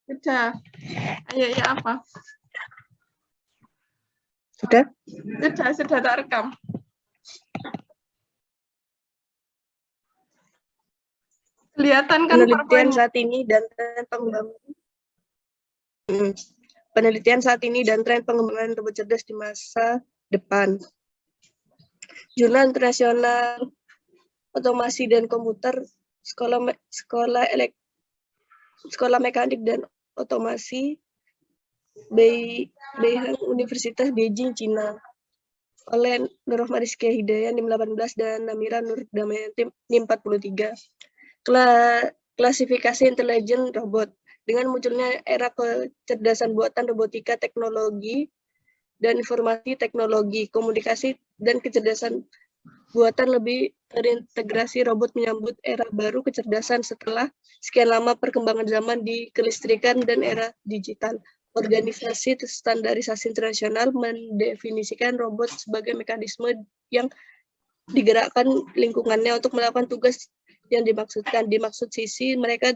Sudah. Ayo, ya apa? Sudah? Sudah tak rekam. Kelihatan kan Penelitian PowerPoint-nya? saat ini dan tren pengembangan. Penelitian saat ini dan tren pengembangan robot cerdas di masa depan. Jurnal Internasional Otomasi dan Komputer, Sekolah Mekanik dan Otomasi, Beihang Universitas Beijing, Cina. Oleh Nurrohman Rizky Hidayat NIM 18 dan Namira Nur Damayanti NIM 43. Klasifikasi intelijen robot. Dengan munculnya era kecerdasan buatan, robotika, teknologi, dan informasi teknologi, komunikasi, dan kecerdasan buatan lebih terintegrasi, robot menyambut era baru kecerdasan setelah sekian lama perkembangan zaman di kelistrikan dan era digital. Organisasi Standarisasi Internasional mendefinisikan robot sebagai mekanisme yang digerakkan lingkungannya untuk melakukan tugas yang dimaksudkan. Dimaksud sisi mereka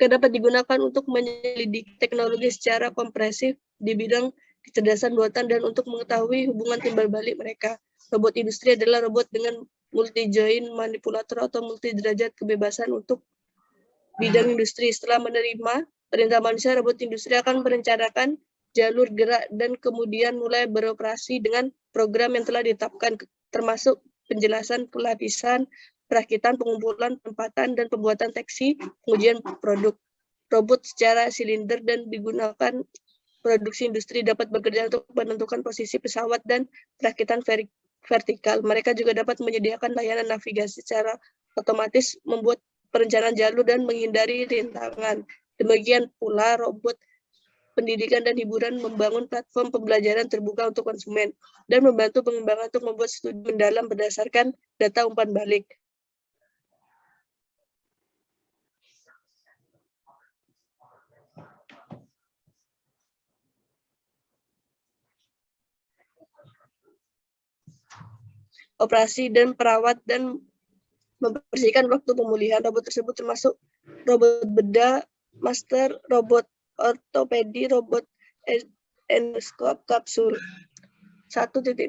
dapat digunakan untuk menyelidiki teknologi secara kompresif di bidang kecerdasan buatan dan untuk mengetahui hubungan timbal balik mereka. Robot industri adalah robot dengan multi-join manipulator atau multi-derajat kebebasan untuk bidang industri. Setelah menerima perintah manusia, robot industri akan merencanakan jalur gerak dan kemudian mulai beroperasi dengan program yang telah ditetapkan, termasuk penjelasan pelapisan, perakitan, pengumpulan, penempatan, dan pembuatan teksi, pengujian produk. Robot secara silinder dan digunakan produksi industri dapat bekerja untuk menentukan posisi pesawat dan perakitan vertikal. Mereka juga dapat menyediakan layanan navigasi secara otomatis, membuat perencanaan jalur, dan menghindari rintangan. Demikian pula robot pendidikan dan hiburan membangun platform pembelajaran terbuka untuk konsumen dan membantu pengembangan untuk membuat studi mendalam berdasarkan data umpan balik. Operasi dan perawat dan membersihkan waktu pemulihan. Robot tersebut termasuk robot bedah, master, robot ortopedi, robot endoskop, kapsul. 1.2.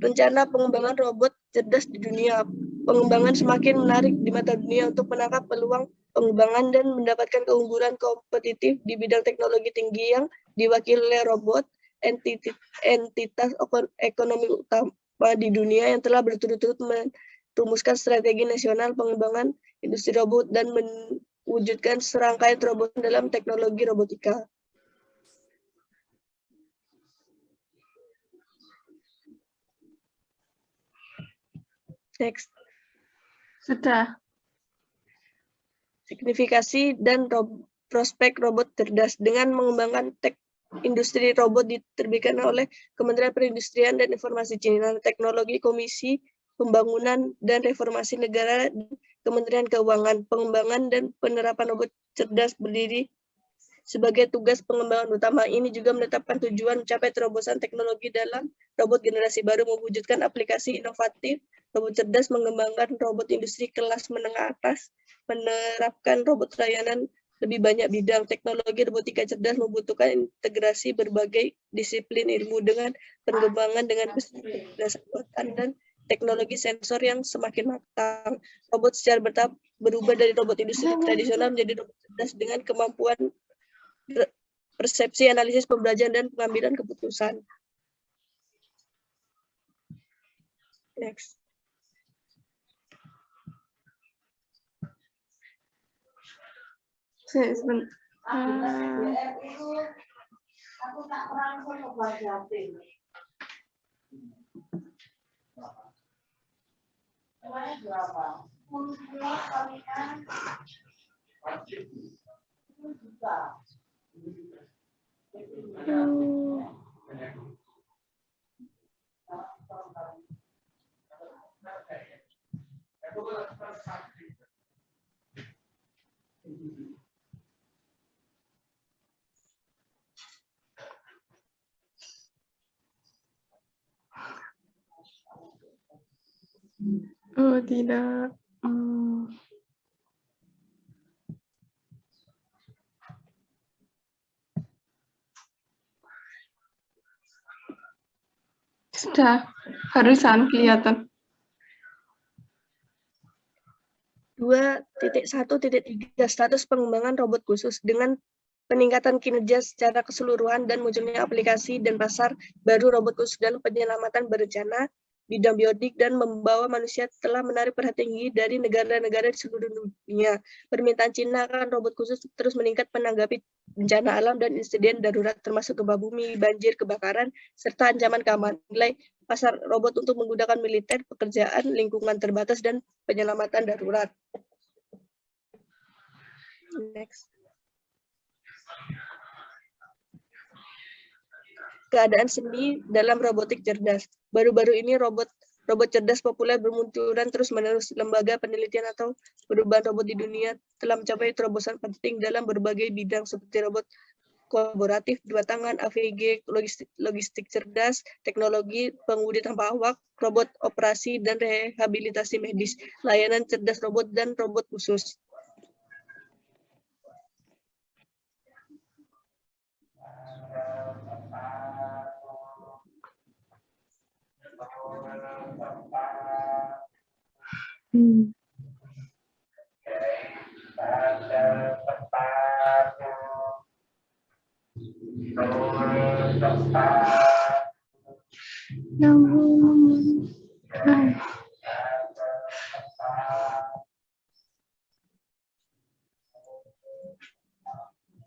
Rencana pengembangan robot cerdas di dunia. Pengembangan semakin menarik di mata dunia untuk menangkap peluang pengembangan dan mendapatkan keunggulan kompetitif di bidang teknologi tinggi yang diwakili oleh robot, entitas ekonomi utama di dunia yang telah berturut-turut merumuskan strategi nasional pengembangan industri robot dan mewujudkan serangkaian terobosan dalam teknologi robotika. Next. Sudah. Signifikasi dan prospek robot cerdas. Dengan mengembangkan industri robot diterbitkan oleh Kementerian Perindustrian dan Informasi Cina, Teknologi, Komisi Pembangunan dan Reformasi Negara, Kementerian Keuangan. Pengembangan dan penerapan robot cerdas berdiri sebagai tugas pengembangan utama. Ini juga menetapkan tujuan mencapai terobosan teknologi dalam robot generasi baru, mewujudkan aplikasi inovatif robot cerdas, mengembangkan robot industri kelas menengah atas, menerapkan robot layanan lebih banyak bidang. Teknologi robotika cerdas membutuhkan integrasi berbagai disiplin ilmu dengan pengembangan dengan kecerdasan buatan dan teknologi sensor yang semakin matang. Robot secara bertahap berubah dari robot industri tradisional menjadi robot cerdas dengan kemampuan persepsi, analisis, pembelajaran, dan pengambilan keputusan. Next. Oh, tidak. Sudah, barusan kelihatan. 2.1.3 status pengembangan robot khusus dengan peningkatan kinerja secara keseluruhan dan munculnya aplikasi dan pasar baru robot khusus dalam penyelamatan berencana bidang biodik dan membawa manusia telah menarik perhatian tinggi dari negara-negara di seluruh dunia. Permintaan Cina akan robot khusus terus meningkat menanggapi bencana alam dan insiden darurat termasuk gempa bumi, banjir, kebakaran, serta ancaman keamanan. Nilai pasar robot untuk menggunakan militer, pekerjaan, lingkungan terbatas, dan penyelamatan darurat. Next. Keadaan seni dalam robotik cerdas. Baru-baru ini robot cerdas populer bermunculan terus-menerus. Lembaga penelitian atau perubahan robot di dunia telah mencapai terobosan penting dalam berbagai bidang seperti robot kolaboratif, dua tangan, AVG, logistik cerdas, teknologi pengemudi tanpa awak, robot operasi dan rehabilitasi medis, layanan cerdas robot, dan robot khusus.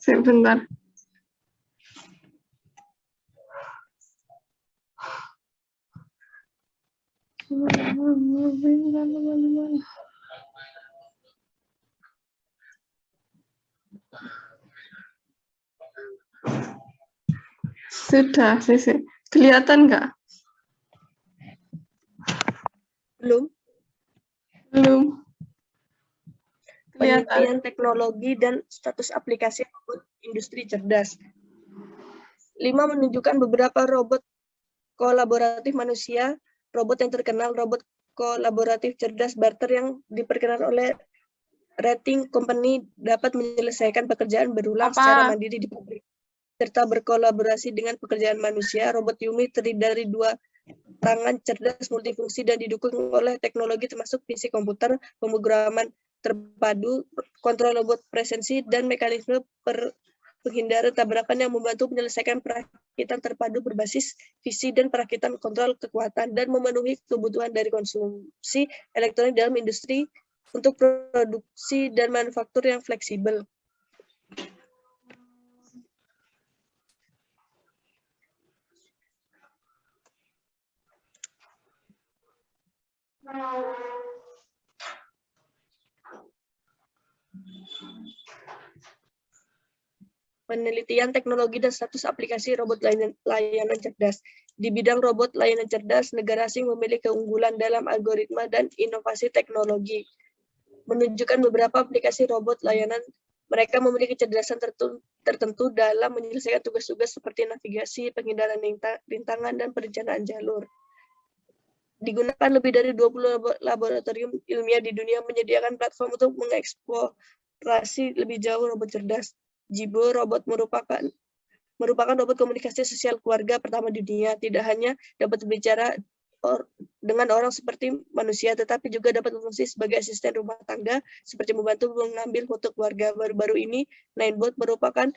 Sebentar. Sudah, Sisi. Kelihatan nggak? Belum. Kelihatan. Penelitian teknologi dan status aplikasi robot industri cerdas. 5 menunjukkan beberapa robot kolaboratif manusia, robot yang terkenal, robot kolaboratif cerdas barter yang diperkenalkan oleh rating company dapat menyelesaikan pekerjaan berulang secara mandiri di pabrik, serta berkolaborasi dengan pekerjaan manusia. Robot Yumi terdiri dari 2 tangan cerdas multifungsi dan didukung oleh teknologi termasuk PC komputer, pemrograman terpadu, kontrol robot presensi, dan mekanisme penghindaran tabrakan yang membantu menyelesaikan perakitan terpadu berbasis visi dan perakitan kontrol kekuatan dan memenuhi kebutuhan dari konsumsi elektronik dalam industri untuk produksi dan manufaktur yang fleksibel. Penelitian teknologi dan status aplikasi robot layanan cerdas. Di bidang robot layanan cerdas, negara asing memiliki keunggulan dalam algoritma dan inovasi teknologi. Menunjukkan beberapa aplikasi robot layanan, mereka memiliki kecerdasan tertentu dalam menyelesaikan tugas-tugas seperti navigasi, penghindaran rintangan, dan perencanaan jalur. Digunakan lebih dari 20 laboratorium ilmiah di dunia menyediakan platform untuk mengeksplorasi lebih jauh robot cerdas. Jibo robot merupakan robot komunikasi sosial keluarga pertama di dunia. Tidak hanya dapat berbicara dengan orang seperti manusia, tetapi juga dapat berfungsi sebagai asisten rumah tangga, seperti membantu mengambil foto keluarga. Baru-baru ini, Ninebot merupakan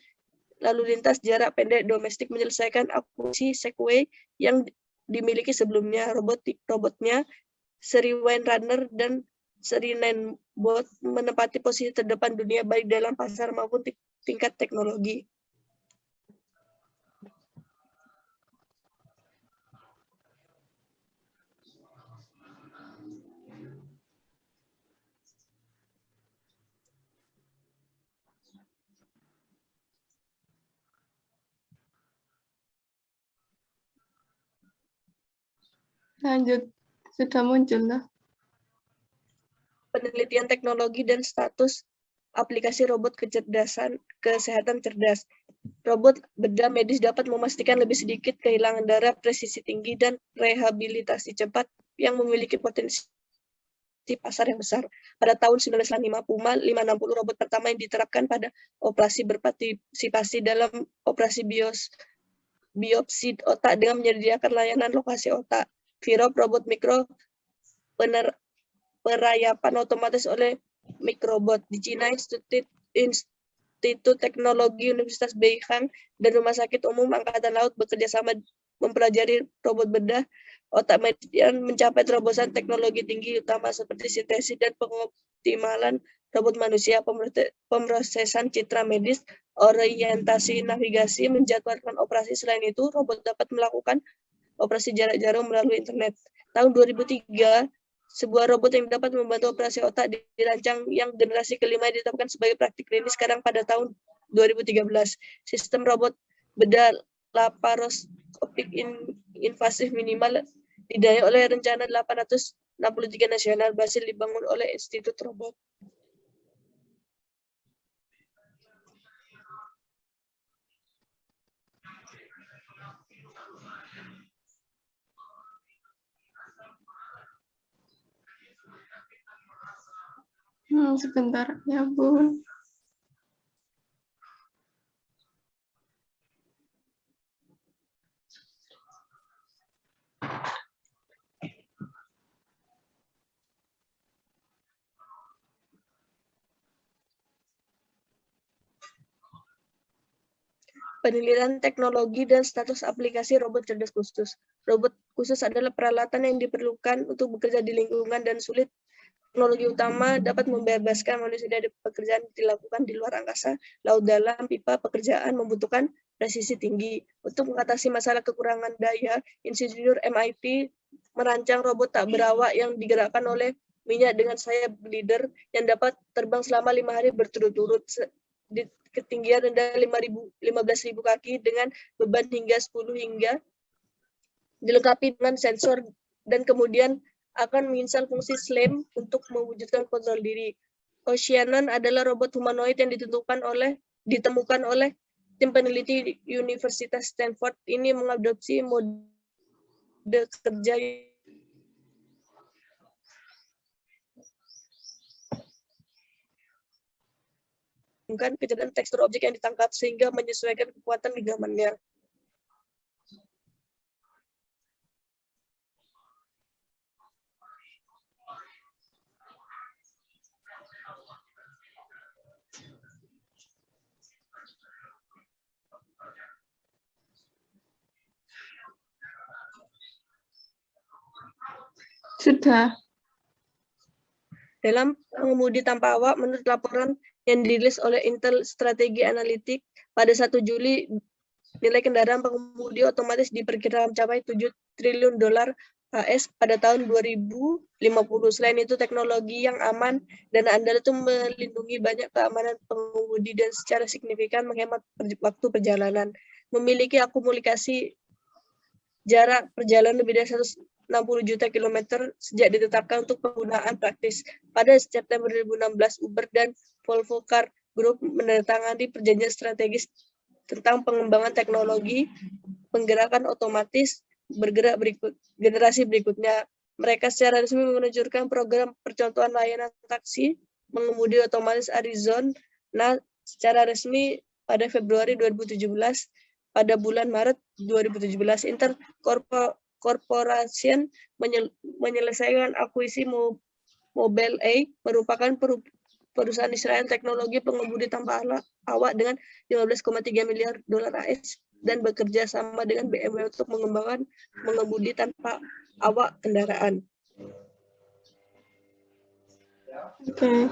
lalu lintas jarak pendek domestik menyelesaikan akuisisi Segway yang dimiliki sebelumnya. Robotnya, seri Windrunner dan seri Ninebot menempati posisi terdepan dunia baik dalam pasar maupun tingkat teknologi. Lanjut, sudah muncul lah. Penelitian teknologi dan status aplikasi robot kecerdasan kesehatan cerdas. Robot bedah medis dapat memastikan lebih sedikit kehilangan darah, presisi tinggi, dan rehabilitasi cepat yang memiliki potensi pasar yang besar. Pada tahun 1950, 560 robot pertama yang diterapkan pada operasi berpartisipasi dalam operasi biopsi otak dengan menyediakan layanan lokasi otak. Virop, robot mikro perayapan otomatis oleh Microbot. Di Cina, Institut Teknologi Universitas Beihang dan Rumah Sakit Umum Angkatan Laut bekerja sama mempelajari robot bedah otak yang mencapai terobosan teknologi tinggi utama seperti sintesis dan pengoptimalan robot manusia, pemrosesan citra medis, orientasi navigasi, menjadwalkan operasi. Selain itu, robot dapat melakukan operasi jarak jauh melalui internet. Tahun 2003, sebuah robot yang dapat membantu operasi otak dirancang yang generasi kelima ditetapkan sebagai praktik klinis sekarang pada tahun 2013. Sistem robot bedah laparoskopik invasif minimal didaya oleh rencana 863 nasional berhasil dibangun oleh Institut Robot. Sebentar ya Bun. Penelitian teknologi dan status aplikasi robot cerdas khusus. Robot khusus adalah peralatan yang diperlukan untuk bekerja di lingkungan dan sulit. Teknologi utama dapat membebaskan manusia dari pekerjaan dilakukan di luar angkasa, laut dalam, pipa, pekerjaan membutuhkan presisi tinggi. Untuk mengatasi masalah kekurangan daya, insinyur MIT merancang robot tak berawak yang digerakkan oleh minyak dengan sayap glider yang dapat terbang selama 5 hari berturut-turut di ketinggian rendah 15.000 kaki dengan beban hingga 10 hingga dilengkapi dengan sensor dan kemudian akan menginstal fungsi SLAM untuk mewujudkan kontrol diri. Oceanon adalah robot humanoid yang ditemukan oleh tim peneliti Universitas Stanford. Ini mengadopsi mode kerja kecerdasan tekstur objek yang ditangkap sehingga menyesuaikan kekuatan ligamannya. Sudah. Dalam pengemudi tanpa awak, menurut laporan yang dirilis oleh Intel Strategy Analytics pada 1 Juli, nilai kendaraan pengemudi otomatis diperkirakan mencapai $7 triliun AS pada tahun 2050. Selain itu, teknologi yang aman dan andal itu melindungi banyak keamanan pengemudi dan secara signifikan menghemat waktu perjalanan. Memiliki akumulasi jarak perjalanan lebih dari 160 juta kilometer sejak ditetapkan untuk penggunaan praktis. Pada September 2016, Uber dan Volvo Car Group menandatangani perjanjian strategis tentang pengembangan teknologi penggerakan otomatis bergerak generasi berikutnya. Mereka secara resmi meluncurkan program percontohan layanan taksi mengemudi otomatis Arizona secara resmi pada Februari 2017. Pada bulan Maret 2017, Intel Corporation menyelesaikan akuisisi Mobileye, merupakan perusahaan Israel teknologi pengemudi tanpa awak dengan $15,3 miliar AS dan bekerja sama dengan BMW untuk mengembangkan mengemudi tanpa awak kendaraan. Oke.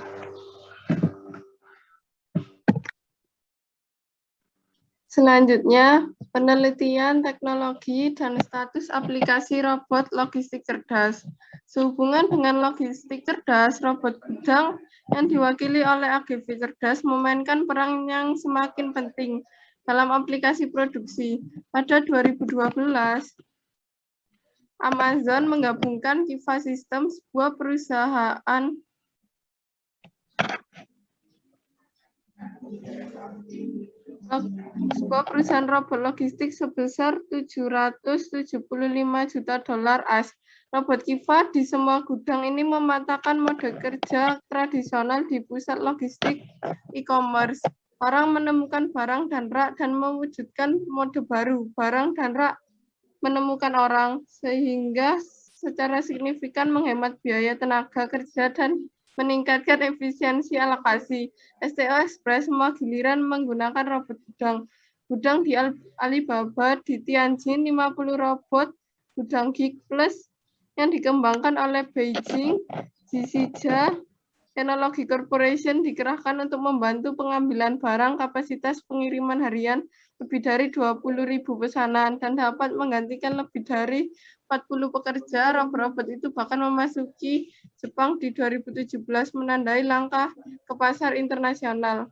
Selanjutnya, penelitian teknologi dan status aplikasi robot logistik cerdas. Sehubungan dengan logistik cerdas, robot gudang yang diwakili oleh AGV cerdas memainkan peran yang semakin penting dalam aplikasi produksi. Pada 2012, Amazon menggabungkan Kiva System, sebuah perusahaan robot logistik sebesar $775 juta AS. Robot Kiva di semua gudang ini mematahkan mode kerja tradisional di pusat logistik e-commerce. Orang menemukan barang dan rak dan mewujudkan mode baru, barang dan rak menemukan orang, sehingga secara signifikan menghemat biaya tenaga kerja dan meningkatkan efisiensi alokasi. STO Express semua giliran menggunakan robot gudang. Gudang di Alibaba di Tianjin 50 robot gudang Geek Plus yang dikembangkan oleh Beijing Jixia Teknologi Corporation dikerahkan untuk membantu pengambilan barang kapasitas pengiriman harian lebih dari 20.000 pesanan dan dapat menggantikan lebih dari 40 pekerja. Robot-robot itu bahkan memasuki Jepang di 2017 menandai langkah ke pasar internasional.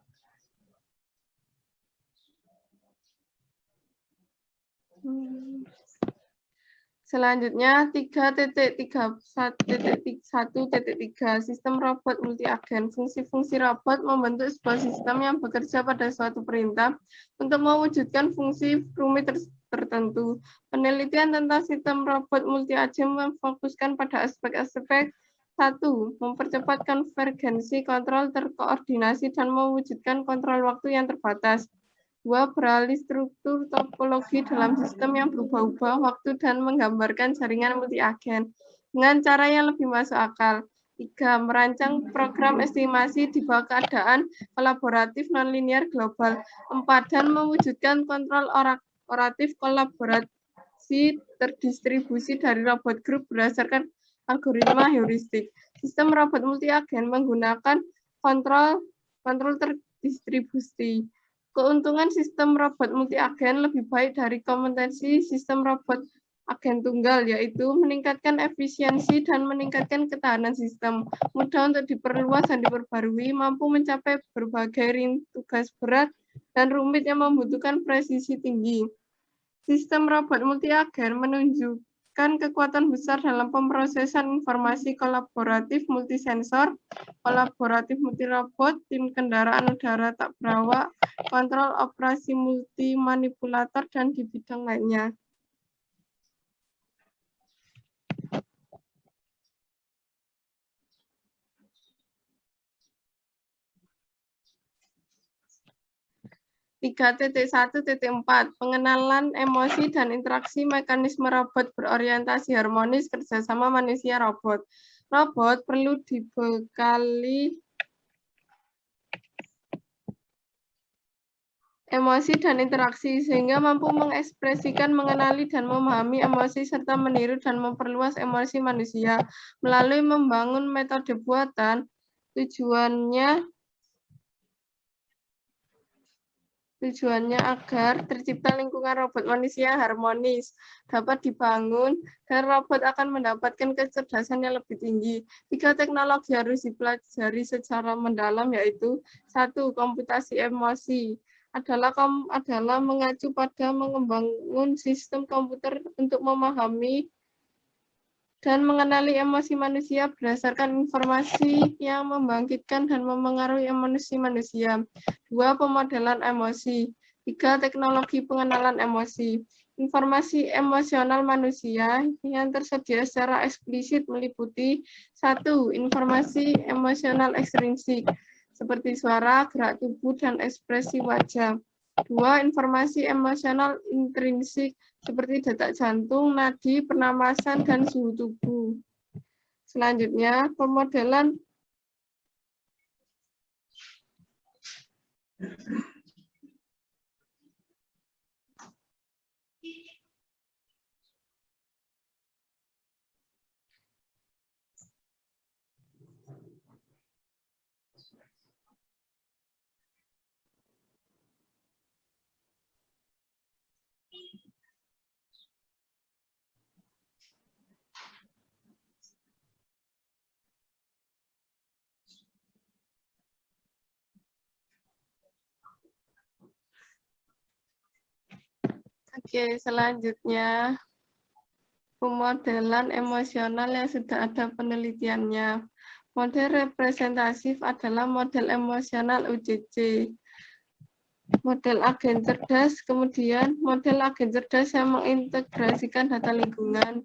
Selanjutnya 3.31.3 sistem robot multi-agen. Fungsi-fungsi robot membentuk sebuah sistem yang bekerja pada suatu perintah untuk mewujudkan fungsi rumit tertentu. Penelitian tentang sistem robot multi-agen memfokuskan pada aspek-aspek 1. Mempercepat konvergensi kontrol terkoordinasi dan mewujudkan kontrol waktu yang terbatas. 2. Beralih struktur topologi dalam sistem yang berubah-ubah waktu dan menggambarkan jaringan multi-agen dengan cara yang lebih masuk akal. 3. Merancang program estimasi di bawah keadaan kolaboratif nonlinear global. 4. Dan mewujudkan kontrol oratif kolaborasi terdistribusi dari robot grup berdasarkan algoritma heuristik. Sistem robot multi-agen menggunakan kontrol terdistribusi. Keuntungan sistem robot multi-agen lebih baik dari kompetensi sistem robot agen tunggal, yaitu meningkatkan efisiensi dan meningkatkan ketahanan sistem, mudah untuk diperluas dan diperbarui, mampu mencapai berbagai tugas berat dan rumit yang membutuhkan presisi tinggi. Sistem robot multi-agen menunjukkan kekuatan besar dalam pemrosesan informasi kolaboratif multisensor, kolaboratif multirobot, tim kendaraan udara tak berawak, kontrol operasi multi manipulator, dan di bidang lainnya. Tiga 1.4 pengenalan emosi dan interaksi mekanisme robot berorientasi harmonis kerjasama manusia robot. Robot perlu dibekali emosi dan interaksi sehingga mampu mengekspresikan, mengenali, dan memahami emosi serta meniru dan memperluas emosi manusia melalui membangun metode buatan. Tujuannya agar tercipta lingkungan robot manusia yang harmonis, dapat dibangun, dan robot akan mendapatkan kecerdasan yang lebih tinggi. 3 teknologi harus dipelajari secara mendalam, yaitu 1. Komputasi emosi adalah mengacu pada mengembangkan sistem komputer untuk memahami dan mengenali emosi manusia berdasarkan informasi yang membangkitkan dan memengaruhi emosi manusia. 2. Pemodelan emosi. 3. Teknologi pengenalan emosi. Informasi emosional manusia yang tersedia secara eksplisit meliputi 1. Informasi emosional ekstrinsik, seperti suara, gerak tubuh, dan ekspresi wajah. 2. Informasi emosional intrinsik, seperti detak jantung, nadi, pernapasan, dan suhu tubuh. Selanjutnya, pemodelan selanjutnya pemodelan emosional yang sudah ada penelitiannya. Model representatif adalah model emosional UCC. Model agen cerdas, kemudian model agen cerdas yang mengintegrasikan data lingkungan.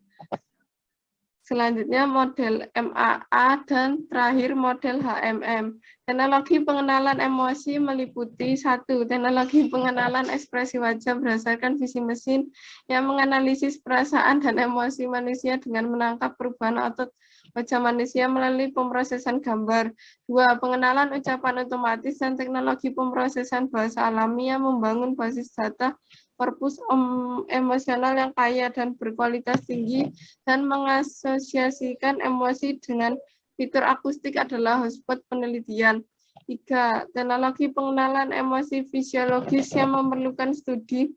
Selanjutnya model MAA dan terakhir model HMM. Teknologi pengenalan emosi meliputi 1. Teknologi pengenalan ekspresi wajah berdasarkan visi mesin yang menganalisis perasaan dan emosi manusia dengan menangkap perubahan otot wajah manusia melalui pemrosesan gambar. 2. Pengenalan ucapan otomatis dan teknologi pemrosesan bahasa alami yang membangun basis data korpus emosional yang kaya dan berkualitas tinggi dan mengasosiasikan emosi dengan fitur akustik adalah hotspot penelitian. 3. Teknologi pengenalan emosi fisiologis yang memerlukan studi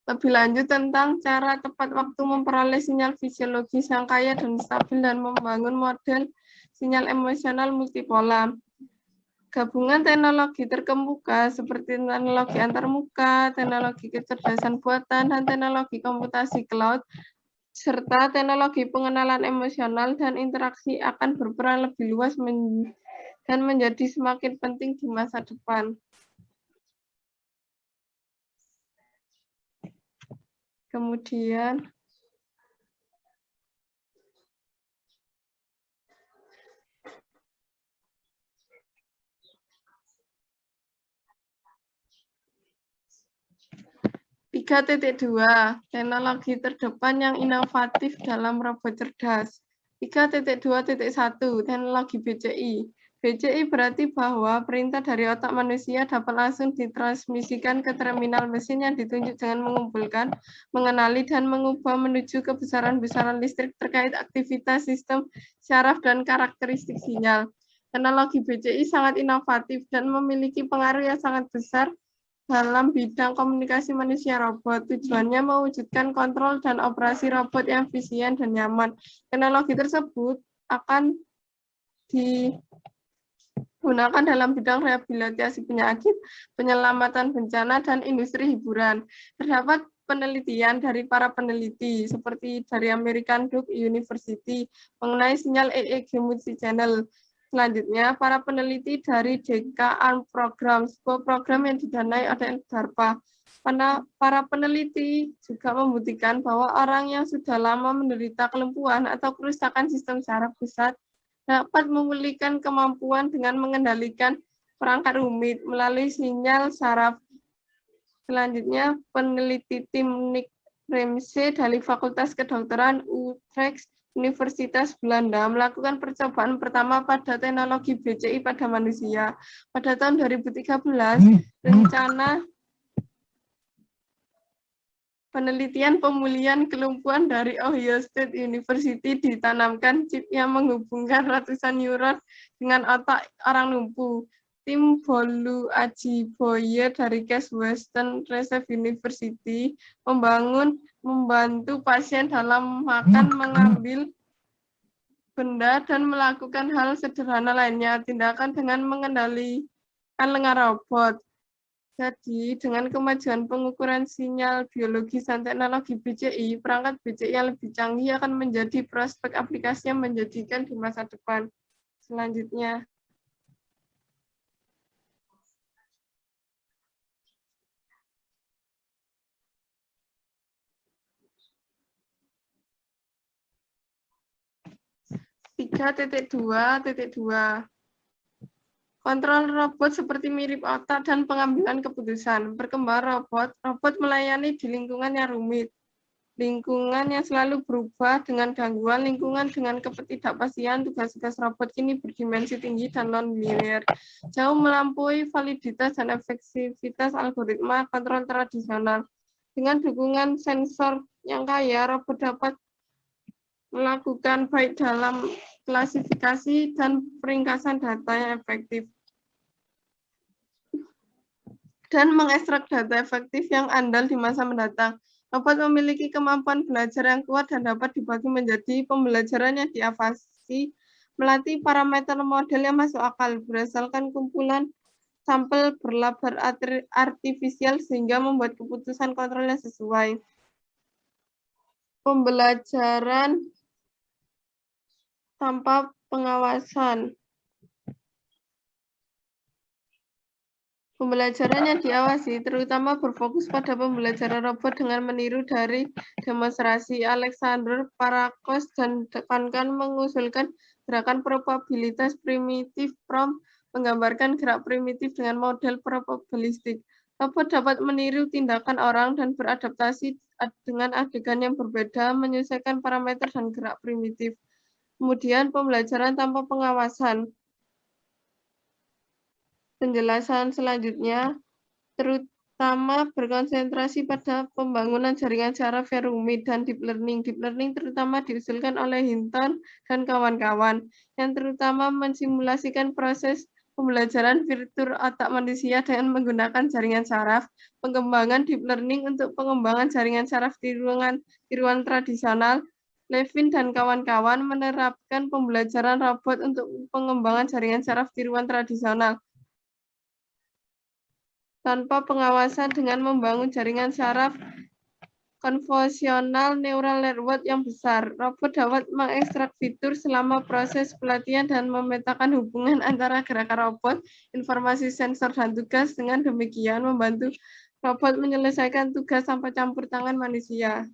lebih lanjut tentang cara tepat waktu memperoleh sinyal fisiologis yang kaya dan stabil dan membangun model sinyal emosional multipolar. Gabungan teknologi terkemuka seperti teknologi antarmuka, teknologi kecerdasan buatan, dan teknologi komputasi cloud, serta teknologi pengenalan emosional dan interaksi akan berperan lebih luas dan menjadi semakin penting di masa depan. Kemudian, Tiga titik dua, teknologi terdepan yang inovatif dalam robot cerdas. 3.2.1, teknologi BCI. BCI berarti bahwa perintah dari otak manusia dapat langsung ditransmisikan ke terminal mesin yang ditunjuk dengan mengumpulkan, mengenali, dan mengubah menuju kebesaran-besaran listrik terkait aktivitas sistem syaraf dan karakteristik sinyal. Teknologi BCI sangat inovatif dan memiliki pengaruh yang sangat besar dalam bidang komunikasi manusia-robot. Tujuannya mewujudkan kontrol dan operasi robot yang efisien dan nyaman. Teknologi tersebut akan digunakan dalam bidang rehabilitasi penyakit, penyelamatan bencana, dan industri hiburan. Terdapat penelitian dari para peneliti, seperti dari American Duke University, mengenai sinyal EEG multi-channel. Selanjutnya, para peneliti dari DK Arm Program, sebuah program yang didanai oleh DARPA. Para peneliti juga membuktikan bahwa orang yang sudah lama menderita kelumpuhan atau kerusakan sistem saraf pusat dapat memulihkan kemampuan dengan mengendalikan perangkat rumit melalui sinyal saraf. Selanjutnya, peneliti tim Nick Ramsey dari Fakultas Kedokteran Utrecht Universitas Belanda melakukan percobaan pertama pada teknologi BCI pada manusia. Pada tahun 2013, rencana penelitian pemulihan kelumpuhan dari Ohio State University ditanamkan chip yang menghubungkan ratusan neuron dengan otak orang lumpuh. Tim Bolu Ajiboye dari Case Western Reserve University membantu pasien dalam makan, mengambil benda, dan melakukan hal sederhana lainnya, tindakan dengan mengendalikan lengan robot. Jadi, dengan kemajuan pengukuran sinyal biologis dan teknologi BCI, perangkat BCI yang lebih canggih akan menjadi prospek aplikasi yang menjadikan di masa depan. Selanjutnya, titik dua. Kontrol robot seperti mirip otak dan pengambilan keputusan. Perkembangan robot melayani di lingkungan yang rumit. Lingkungan yang selalu berubah dengan gangguan lingkungan dengan ketidakpastian, tugas-tugas robot kini berdimensi tinggi dan non-linear, jauh melampaui validitas dan efektivitas algoritma kontrol tradisional. Dengan dukungan sensor yang kaya, robot dapat melakukan baik dalam klasifikasi dan peringkasan data yang efektif, dan mengekstrak data efektif yang andal di masa mendatang. Robot memiliki kemampuan belajar yang kuat dan dapat dibagi menjadi pembelajaran yang diavasi, melatih parameter model yang masuk akal berdasarkan kumpulan sampel berlabar artifisial sehingga membuat keputusan kontrol yang sesuai. Pembelajaran tanpa pengawasan. Pembelajaran yang diawasi terutama berfokus pada pembelajaran robot dengan meniru dari demonstrasi. Alexander Parakos dan Kankan mengusulkan gerakan probabilitas primitif PROM, menggambarkan gerak primitif dengan model probabilistik. Robot dapat meniru tindakan orang dan beradaptasi dengan adegan yang berbeda, menyesuaikan parameter dan gerak primitif. Kemudian pembelajaran tanpa pengawasan. Penjelasan selanjutnya terutama berkonsentrasi pada pembangunan jaringan saraf yang rumit dan deep learning. Deep learning terutama diusulkan oleh Hinton dan kawan-kawan, yang terutama mensimulasikan proses pembelajaran fitur otak manusia dengan menggunakan jaringan saraf. Pengembangan deep learning untuk pengembangan jaringan saraf tiruan tradisional. Levin dan kawan-kawan menerapkan pembelajaran robot untuk pengembangan jaringan saraf tiruan tradisional tanpa pengawasan dengan membangun jaringan saraf konvolusional neural network yang besar. Robot dapat mengekstrak fitur selama proses pelatihan dan memetakan hubungan antara gerakan robot, informasi sensor, dan tugas. Dengan demikian membantu robot menyelesaikan tugas tanpa campur tangan manusia.